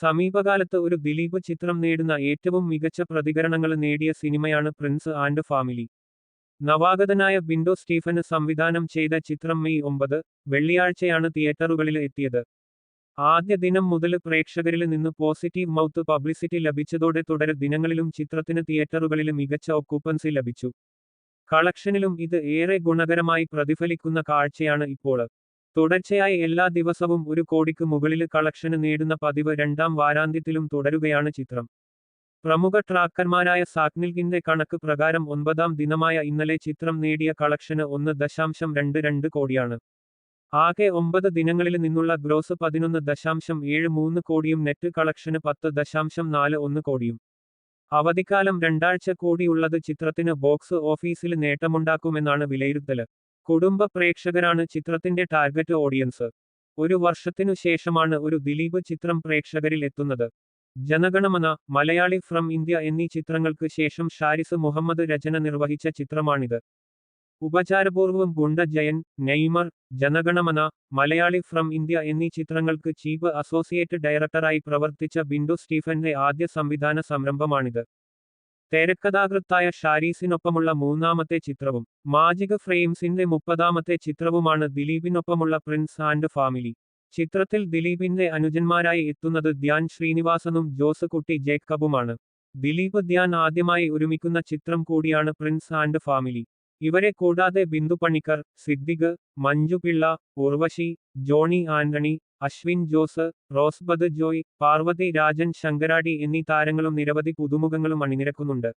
സമീപകാലത്ത് ഒരു ദിലീപ് ചിത്രം നേടുന്ന ഏറ്റവും മികച്ച പ്രതികരണങ്ങൾ നേടിയ സിനിമയാണ് പ്രിൻസ് ആൻഡ് ഫാമിലി. നവാഗതനായ ബിൻഡോ സ്റ്റീഫന് സംവിധാനം ചെയ്ത ചിത്രം മെയ് 9 വെള്ളിയാഴ്ചയാണ് തിയേറ്ററുകളിൽ എത്തിയത്. ആദ്യ ദിനം മുതൽ പ്രേക്ഷകരിൽ നിന്ന് പോസിറ്റീവ് മൗത്ത് പബ്ലിസിറ്റി ലഭിച്ചതോടെ തുടരെ ദിനങ്ങളിലും ചിത്രത്തിന് തിയേറ്ററുകളിൽ മികച്ച ഒക്യുപ്പൻസി ലഭിച്ചു. കളക്ഷനിലും ഇത് ഏറെ ഗുണകരമായി പ്രതിഫലിക്കുന്ന കാഴ്ചയാണ് ഇപ്പോൾ. തുടർച്ചയായി എല്ലാ ദിവസവും 1 കോടിക്ക് മുകളിൽ കളക്ഷന് നേടുന്ന പതിവ് രണ്ടാം വാരാന്ത്യത്തിലും തുടരുകയാണ് ചിത്രം. പ്രമുഖ ട്രാക്കർമാരായ സാക്നിൽകിന്റെ കണക്ക് പ്രകാരം 9ാം ദിനമായ ഇന്നലെ ചിത്രം നേടിയ കളക്ഷന് 1.22 കോടിയാണ്. ആകെ 9 ദിനങ്ങളിൽ നിന്നുള്ള ഗ്രോസ് 11.73 കോടിയും നെറ്റ് കളക്ഷന് 10.41 കോടിയും. അവധിക്കാലം 2 കോടിയുള്ളത് ചിത്രത്തിന് ബോക്സ് ഓഫീസിൽ നേട്ടമുണ്ടാക്കുമെന്നാണ് വിലയിരുത്തല്. കുടുംബ പ്രേക്ഷകരാണ് ചിത്രത്തിന്റെ ടാർഗറ്റ് ഓഡിയൻസ്. 1 വർഷത്തിനു ശേഷമാണ് ഒരു ദിലീപ് ചിത്രം പ്രേക്ഷകരിൽ എത്തുന്നത്. ജനഗണമന, മലയാളി ഫ്രം ഇന്ത്യ എന്നീ ചിത്രങ്ങൾക്ക് ശേഷം ഷാരിസ് മുഹമ്മദ് രചന നിർവഹിച്ച ചിത്രമാണിത്. Upacharapoorvam Gunda Jayan, Neymar, Jana Gana Mana, Malayalee from India എന്നീ ചിത്രങ്ങൾക്ക് ചീഫ് അസോസിയേറ്റ് ഡയറക്ടറായി പ്രവർത്തിച്ച ബിൻഡോ സ്റ്റീഫന്റെ ആദ്യ സംവിധാന സംരംഭമാണിത്. തിരക്കഥാകൃത്തായ ഷാരീസിനൊപ്പമുള്ള 3ാമത്തെ ചിത്രവും മാജിക് ഫ്രെയിംസിന്റെ 30ാമത്തെ ചിത്രവുമാണ് ദിലീപിനൊപ്പമുള്ള പ്രിൻസ് ആൻഡ് ഫാമിലി. ചിത്രത്തിൽ ദിലീപിന്റെ അനുജന്മാരായി എത്തുന്നത് ധ്യാൻ ശ്രീനിവാസനും ജോസ് കുട്ടി ജേക്കബുമാണ്. ദിലീപ് ധ്യാൻ ആദ്യമായി ഒരുമിക്കുന്ന ചിത്രം കൂടിയാണ് പ്രിൻസ് ആൻഡ് ഫാമിലി. ഇവരെ കൂടാതെ ബിന്ദു പണിക്കർ, സിദ്ദിഖ്, മഞ്ജു പിള്ള, ഉർവശി, ജോണി ആന്റണി, അശ്വിൻ ജോസ്, റോസ്ബദ് ജോയ്, പാർവതി രാജൻ ശങ്കരാടി എന്നീ താരങ്ങളും നിരവധി പുതുമുഖങ്ങളും അണിനിരക്കുന്നുണ്ട്.